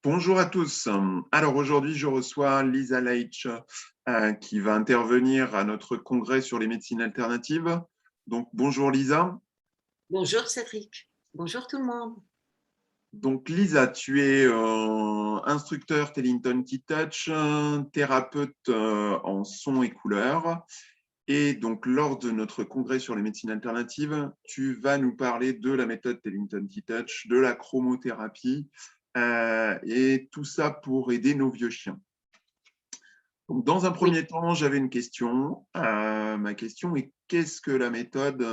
Bonjour à tous. Alors aujourd'hui, je reçois Lisa Leitch qui va intervenir à notre congrès sur les médecines alternatives. Donc bonjour Lisa. Bonjour Cédric, bonjour tout le monde. Donc Lisa, tu es instructeur Tellington Key Touch, thérapeute en son et couleurs. Et donc lors de notre congrès sur les médecines alternatives, tu vas nous parler de la méthode Tellington Key Touch, de la chromothérapie et tout ça pour aider nos vieux chiens. Donc, dans un Oui, premier temps, j'avais une question. Ma question est qu'est-ce que la méthode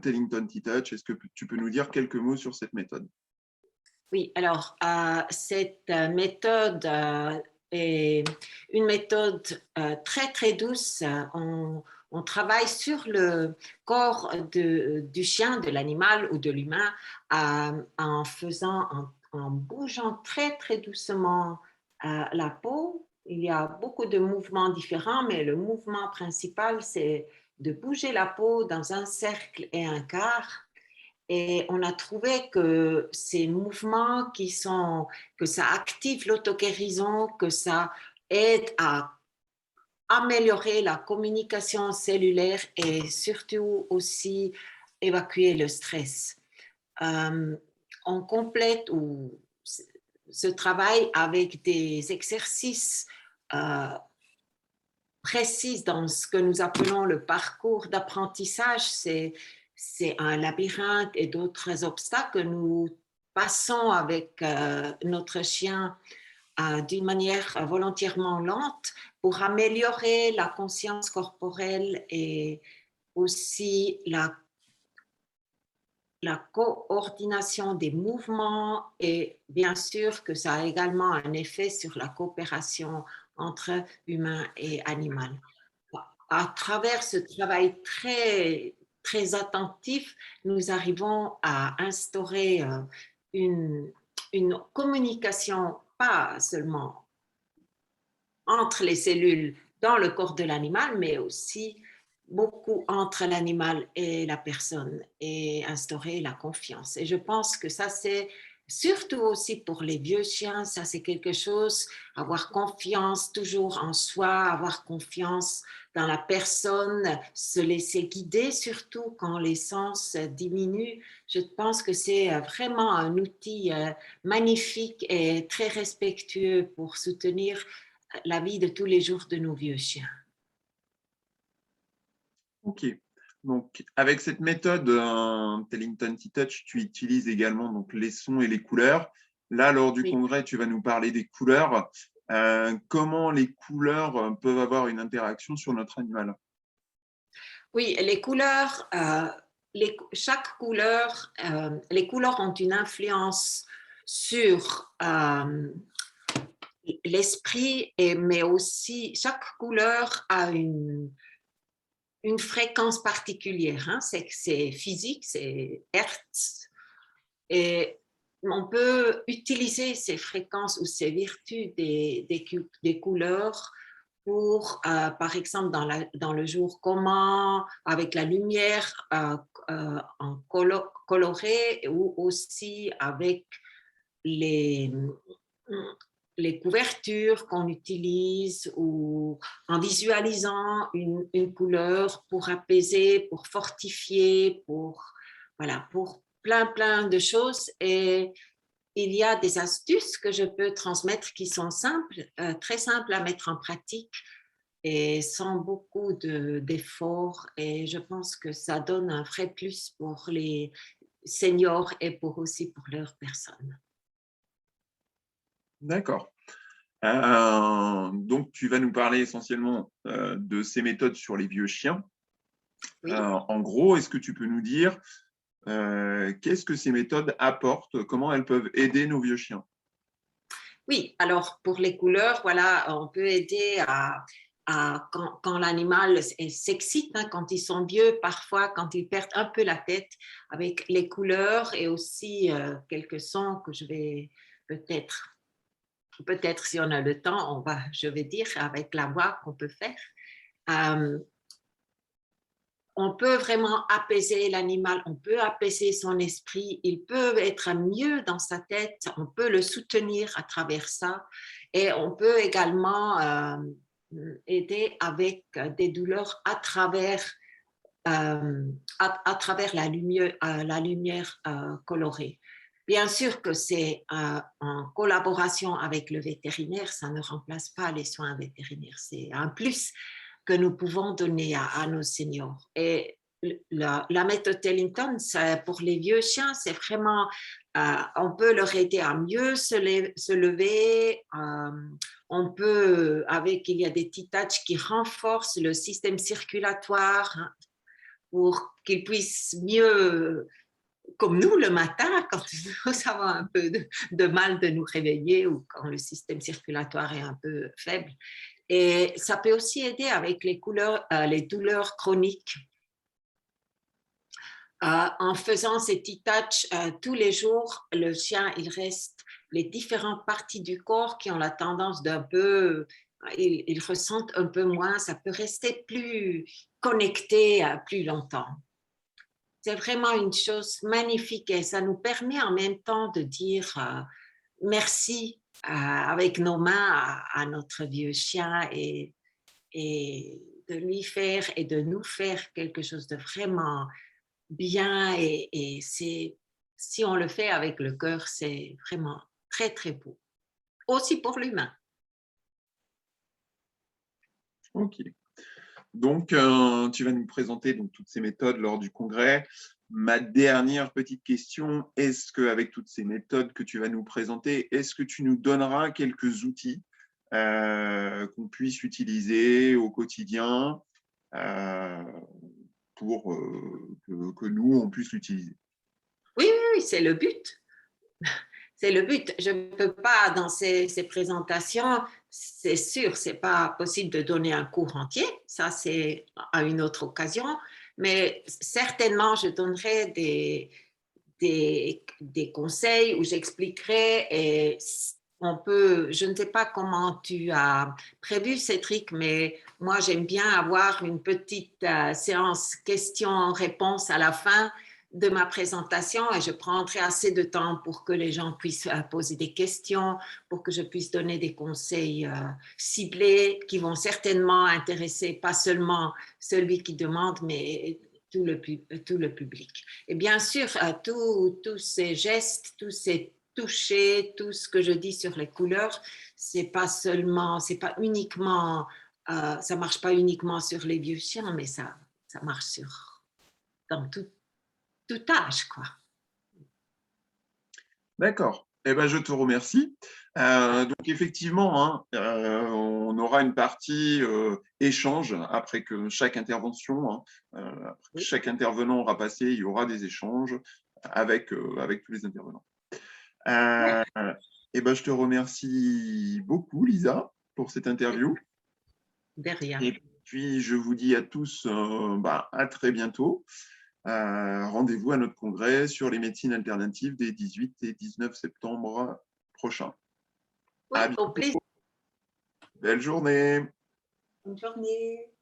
Tellington Tea Touch? Est-ce que tu peux nous dire quelques mots sur cette méthode? oui. Alors, cette méthode est une méthode très très douce. On travaille sur le corps du chien, de l'animal ou de l'humain en bougeant très très doucement la peau. Il y a beaucoup de mouvements différents, mais le mouvement principal, c'est de bouger la peau dans un cercle et un quart. Et on a trouvé que ces mouvements que ça active l'auto-guérison, que ça aide à améliorer la communication cellulaire et surtout aussi évacuer le stress. Euh, on complète ce travail avec des exercices euh, précis dans ce que nous appelons le parcours d'apprentissage. C'est un labyrinthe et d'autres obstacles que nous passons avec notre chien d'une manière volontairement lente pour améliorer la conscience corporelle et aussi la coordination des mouvements, et bien sûr que ça a également un effet sur la coopération entre humain et animal. À travers ce travail très, très attentif, nous arrivons à instaurer une communication, pas seulement entre les cellules dans le corps de l'animal, mais aussi beaucoup entre l'animal et la personne, et instaurer la confiance. Et je pense que ça, c'est surtout aussi pour les vieux chiens, ça c'est quelque chose, avoir confiance toujours en soi, avoir confiance dans la personne, se laisser guider, surtout quand les sens diminuent. Je pense que c'est vraiment un outil magnifique et très respectueux pour soutenir la vie de tous les jours de nos vieux chiens. Ok. Donc, avec cette méthode Tellington Tea Touch, tu utilises également donc, les sons et les couleurs. Là, lors du Oui, congrès, tu vas nous parler des couleurs. Comment les couleurs peuvent avoir une interaction sur notre animal? oui, les couleurs, chaque couleur, les couleurs ont une influence sur l'esprit, mais aussi chaque couleur a une fréquence particulière. Hein. C'est physique, c'est Hertz. Et on peut utiliser ces fréquences ou ces vertus des couleurs pour, par exemple, dans le jour commun, avec la lumière en coloré, ou aussi avec les, les couvertures qu'on utilise, ou en visualisant une couleur pour apaiser, pour fortifier, voilà, pour plein de choses. Et il y a des astuces que je peux transmettre qui sont simples, très simples à mettre en pratique et sans beaucoup d'efforts. Et je pense que ça donne un vrai plus pour les seniors et aussi pour leurs personnes. D'accord. Donc, tu vas nous parler essentiellement de ces méthodes sur les vieux chiens. Oui. En gros, est-ce que tu peux nous dire qu'est-ce que ces méthodes apportent, comment elles peuvent aider nos vieux chiens? Oui, alors pour les couleurs, voilà, on peut aider quand l'animal s'excite, hein, quand ils sont vieux, parfois quand ils perdent un peu la tête, avec les couleurs, et aussi quelques sons que je vais peut-être, peut-être si on a le temps, je vais dire avec la voix qu'on peut faire. Euh, on peut vraiment apaiser l'animal, on peut apaiser son esprit, il peut être mieux dans sa tête, on peut le soutenir à travers ça et on peut également aider avec des douleurs à travers, à travers la lumière colorée. Bien sûr que c'est en collaboration avec le vétérinaire, ça ne remplace pas les soins vétérinaires, c'est un plus que nous pouvons donner à nos seniors. Et la méthode Tellington, pour les vieux chiens, c'est vraiment, on peut leur aider à mieux se lever. On peut, il y a des petits touches qui renforcent le système circulatoire hein, pour qu'ils puissent mieux, comme nous le matin, quand nous avons un peu de mal de nous réveiller ou quand le système circulatoire est un peu faible. Et ça peut aussi aider avec les douleurs chroniques. En faisant ces petits touchs tous les jours, le chien, il reste les différentes parties du corps qui ont la tendance d'un peu, ils ressentent un peu moins, ça peut rester plus connecté plus longtemps. C'est vraiment une chose magnifique et ça nous permet en même temps de dire merci avec nos mains à notre vieux chien et de lui faire et de nous faire quelque chose de vraiment bien et si on le fait avec le cœur, c'est vraiment très, très beau. Aussi pour l'humain. Ok. Donc, tu vas nous présenter donc, toutes ces méthodes lors du congrès. Ma dernière petite question, est-ce qu'avec toutes ces méthodes que tu vas nous présenter, est-ce que tu nous donneras quelques outils qu'on puisse utiliser au quotidien pour que nous, on puisse l'utiliser? Oui, oui, c'est le but. C'est le but. Je ne peux pas, dans ces présentations, c'est sûr, ce n'est pas possible de donner un cours entier, ça c'est à une autre occasion, mais certainement je donnerai des conseils où j'expliquerai et on peut, je ne sais pas comment tu as prévu Cédric, mais moi j'aime bien avoir une petite séance questions-réponses à la fin de ma présentation et je prendrai assez de temps pour que les gens puissent poser des questions, pour que je puisse donner des conseils ciblés qui vont certainement intéresser pas seulement celui qui demande, mais tout le public. Et bien sûr, tous ces gestes, tous ces touchés, tout ce que je dis sur les couleurs, c'est pas uniquement, ça marche pas uniquement sur les vieux chiens, mais ça marche dans tout âge, quoi. D'accord. Eh ben, je te remercie. Donc, effectivement, hein, on aura une partie échange après que chaque intervention, hein, après que chaque intervenant aura passé, il y aura des échanges avec tous les intervenants. Eh ben, je te remercie beaucoup, Lisa, pour cette interview. De rien. Et puis, je vous dis à tous à très bientôt. Rendez-vous à notre congrès sur les médecines alternatives des 18 et 19 septembre prochains. Oui, au plaisir. Belle journée. Bonne journée.